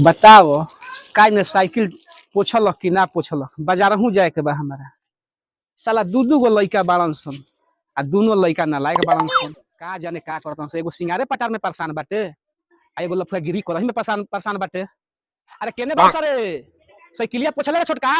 बताओ का ने साइकिल पोछल कि ना पोछल बाजार हूँ जाए के बा हमारा साला दू गो लड़का बाड़न सन आ दोनों लड़का नालायक बाड़न सन का जाने का करतन सन एगो सिंगारे पटार में परेशान बाटे आ एगो लफुआ गिरी करही में परेशान परेशान बाटे। अरे केने बस रे साइकिलिया पोछले रे छोटका।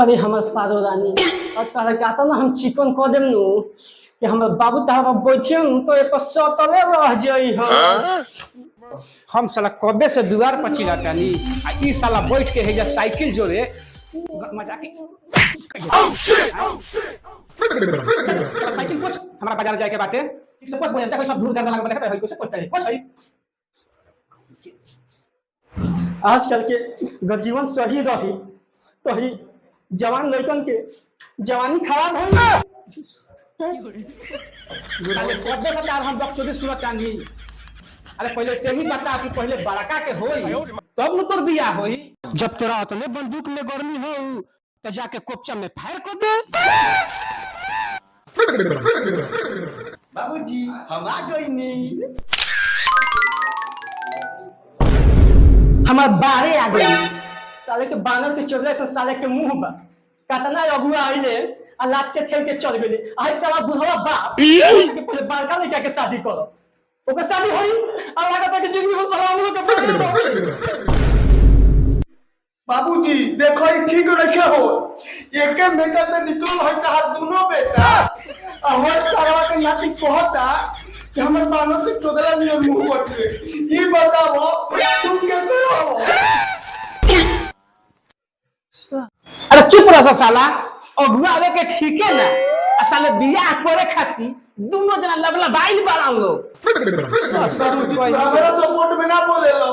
अरे हमर पारो रानी और तारा कहता ना हम चिकन कह देम नु कि हमर बाबू तारा बैठे तो एक सतले रह जाई हम साला कबे से दुआर पर चिल्लातानी आ ई साला बैठ के है जा साइकिल जोरे मजा के साइकिल पोछ हमरा बाजार जाए के बाटे ठीक से पोछ बोल जा कोई सब दूर करने लगा देखत है कैसे पोछता है पोछ है। आजकल के गर्जीवन सही रही तो ही जवान लड़कन के जवानी खराब हो साले कबे से तार हम बकचोदी सुनत तानी। अरे पहले ते ही बता कि पहले बड़का के होई तब न तोर बियाह होई। जब तोरा उतने बंदूक में गर्मी हो तो जाके कोपचा में फायर कर दे। बाबूजी हम आ गई नी। हमार बारे आ गई साले के बानर के चोगले से साले के मुंह बा कतना अगुआ आइले आ लात से ठेल के चल गेले आई साला बुढ़वा बाप के पहले बड़का लड़का के शादी करो ओकर शादी होई आ लागत है कि जिंदगी में सलाम लोग के बाबूजी देखो ये ठीक नहीं हो एक बेटा से निकल है हाथ दोनों बेटा हमारे सारा के नाती कहता कि हमर बानर के चोदला नियम मुंह पटले ये बताओ तू क्या करो। अरे चुप रह साला अगुआ आवे के ठीक है ना आ साले बियाह करे खाती दोनों जना लबला बाइल बाड़न लोग हमारा सपोर्ट में ना बोले लो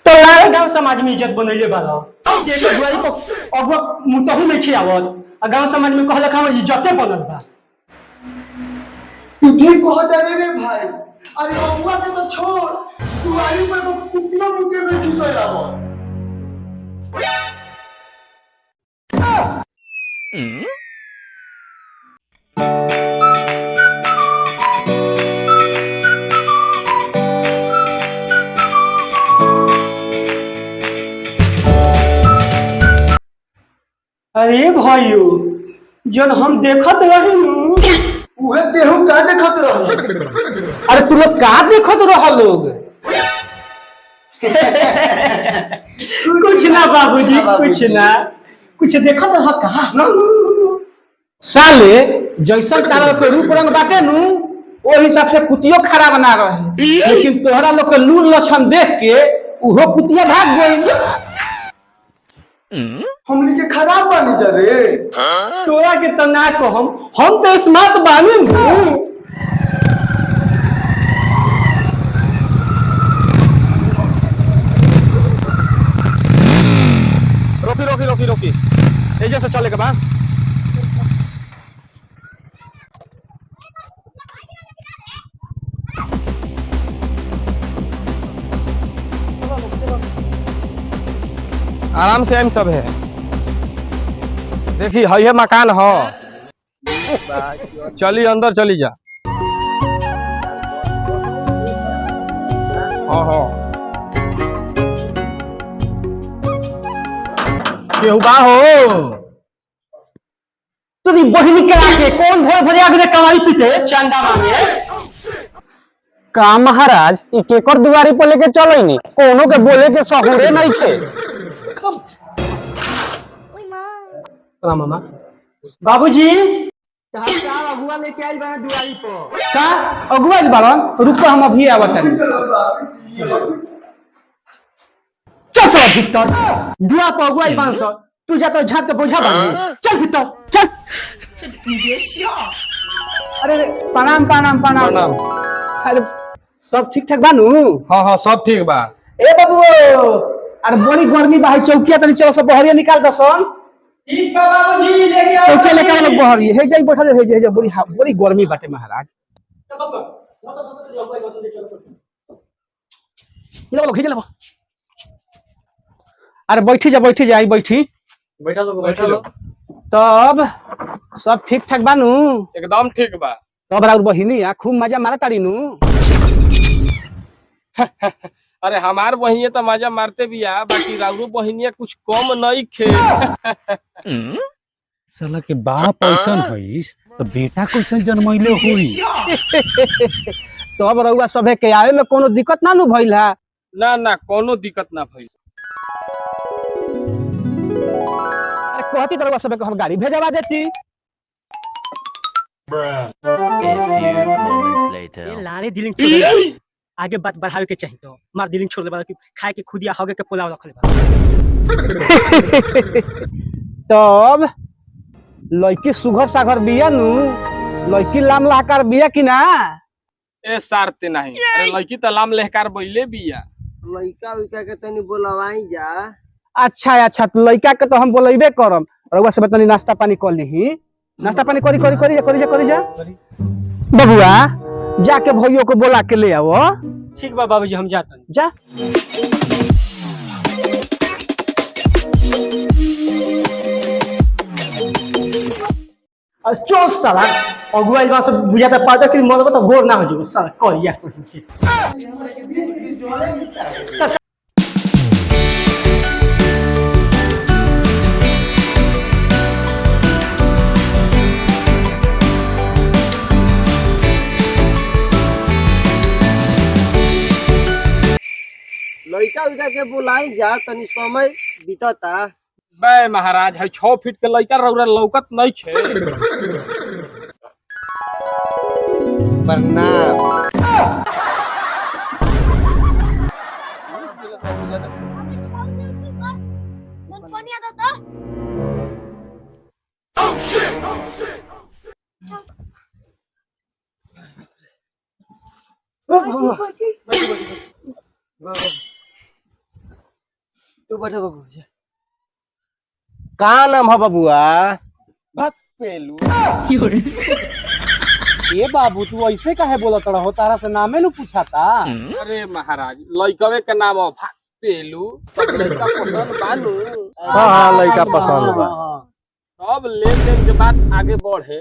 तो लारे गांव समाज में इज्जत बनैले बाला के दुआरी पर अगुआ मुतहु नहीं खियावत आ गांव समाज में कहलक हम इज्जते बनल बा। तू ठीक कहता रे भाई अरे अगुआ के तो छोड़ तू आई पे तो कुपिया मुके में घुस जाबो। अरे भाइयों जन हम देखत रही उहे देहु का देखत रही। अरे तू लोग का देखत रह लोग कुछ ना बाबूजी कुछ ना कुछ देखत रह कहा साले जैसा तारा के रूप रंग बाटे नु ओ हिसाब से कुतियो खराब ना रहे लेकिन तोहरा लोग के लूर लक्षण देख के उहो कुतिया भाग गई। हमनी के खराब बानी जा रे तोरा के तो ना कहम हम तो स्मार्ट बानी रोकी रोकी रोकी रोकी एजे से चले के बा। आराम से हम सब है देखी है मकान हो चली अंदर चली जा। हाँ हाँ केहू बा हो तुरी बहिनी के आके कौन भोर भोर आगे कमाई पीते चंदा मांगे का महाराज ई केकर दुआरी पर लेके चले नी कोनो के बोले के सहुरे नहीं छे। मामा बाबूजी तहार साल अगुआ लेके आइल बा दुआरी पर का अगुआ बाड़न रुक हम अभी आवत हनी। चल सब भीतर दुआ पर अगुआ बन सो तू जा तो झाट के बोझा बांध चल भीतर चल। अरे प्रणाम प्रणाम प्रणाम। अरे सब ठीक ठाक बानू। हाँ हाँ सब ठीक बा। ए बाबू अरे बड़ी गर्मी बा चौकिया तनी चलो सब बहरिया निकाल दसन ठीक बा बाबूजी लेके आओ चौके लेके हम लोग बहर हे जाई बैठल हे जे बड़ी गर्मी बाटे महाराज लो खींच लो अरे बैठी जा आई बैठी बैठा लो तब सब ठीक ठाक बानू एकदम ठीक बा। तब राउर बहिनी खूब मजा मारा तारी नु अरे हमार बहिनी तो मजा मारते भी आ बाकी राउरो बहिनिया कुछ कम नहीं खे। साला के बाप ऐसन होइस तो बेटा कैसन जन्मैले होई। तब रउआ सभे के आवे में कोनो दिक्कत ना नु भइल है ना कोनो दिक्कत ना भइल। अरे कहती तो रउआ सभे के हम गाड़ी भेजवा देती A few moments later. ये लारे दिलिंग छोड़ आगे बात बढ़ावे के चाहिए तो मार दिलिंग छोड़ दे वाला कि खाए के खुदिया होगे के पुलाव रखले बा। तब लड़की सुघर सागर बिया नु लड़की लाम लाकार बिया कि ना ए सारते नहीं अरे लड़की तो लाम लहकार बइले बिया। लइका उइका के तनी बोलवाई जा। अच्छा तो लड़का के तो हम बोलेबे करम रउआ सब तनी नाश्ता पानी कर लीही नाश्ता पानी करी जा बबुआ जाके भइयो को बोला के ले आओ ठीक बा बाबूजी हम जाते हैं। जा चल साला अगुआ इस बात से बुझाता पाता कि मरबो तो गोर ना हो जाओ साला कर या लइका उइका के बोलाई जा तनी समय बीतता। बे महाराज है 6 फीट के लड़का रउरा लौकत नहीं छे। प्रणाम। तू बैठा बाबू। का नाम है बबुआ पेलू ये बाबू तू ऐसे काहे बोलत रहो तारा से नामे नु पूछाता अरे महाराज लड़कवे के नाम है पेलू लड़का पसंद बानू। हां लइका पसंद बा। अब लेन देन के बाद आगे बढ़े।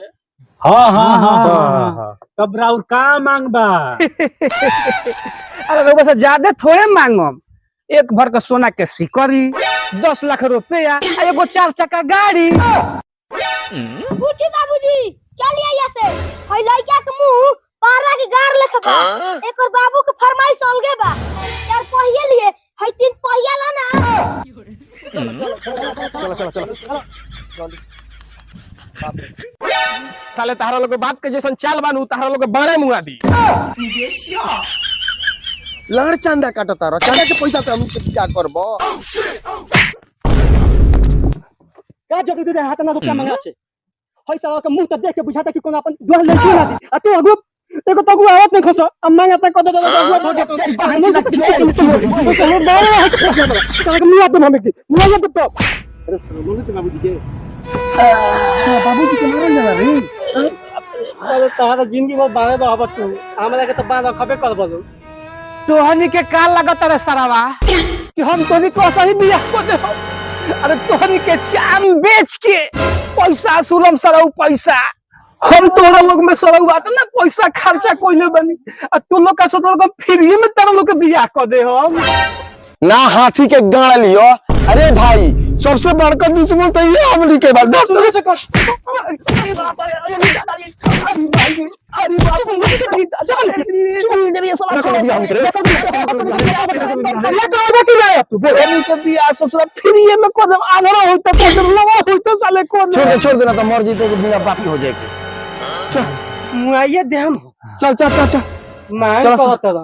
हाँ तब राउर का मांग बा। अरे रउआ से ज्यादा थोड़े मांगम एक भर का सोना के सिकड़ी 10 लाख रुपया आ एगो 4 चक्का गाड़ी बूटी बाबूजी चलिए यहाँ से हई लइका के मुंह पारा के गार लेखबा एक और बाबू के फरमाइश अलगे बा यार पहिए लिए हई 3 पहिया ला ना चलो साले तारा लोग के बाप के जैसन चाल बानू तारा लोग के बड़े मुआ दी। लड़ चंदा काटता रह चंदा के पैसा से हम क्या करबो। का जदी दे हाथ ना रुपया मांगा छे हई साला के मुंह त देख के बुझाता कि कोनो अपन दुआर ले ना दी आ तू अगु एगो तगु आवत नहीं खस अब मांगा त कद अगुआ भगे तो मुंह तक चलो बारे साला के मुंह अपन हमें की मुंह तो अरे सुनो तो बाबूजी के बाबूजी के मारन जा रे अरे तारा जिंदगी में बारे दो हबत तू हमरा के त बांध खबे करबो तोहनी के का लगत रे सरावा कि हम तोहनी को सही बिया को दे अरे तोहनी के चाम बेच के पैसा सुलम सरऊ पैसा हम तोरा लोग में सरऊ बात ना पैसा खर्चा कोइले बनी आ तू लोग का सोच लोग फ्री में तेरा लोग के बियाह कर दे हम ना हाथी के गाड़ लियो। अरे भाई सबसे बड़का दुश्मन तो ये हमनी के बाद 10 से कर अरे बाप अरे बाप चल चल दे ये साला चल बियाह करे ये तो बाकी रहा तू बोलनी के बियाह ससुर फ्री में को आधरा होता तो लवा होता साले को छोड़ देना तो मर जीते के बिना बाकी हो जाएगी। मुआइए दे हम चल मांग कहत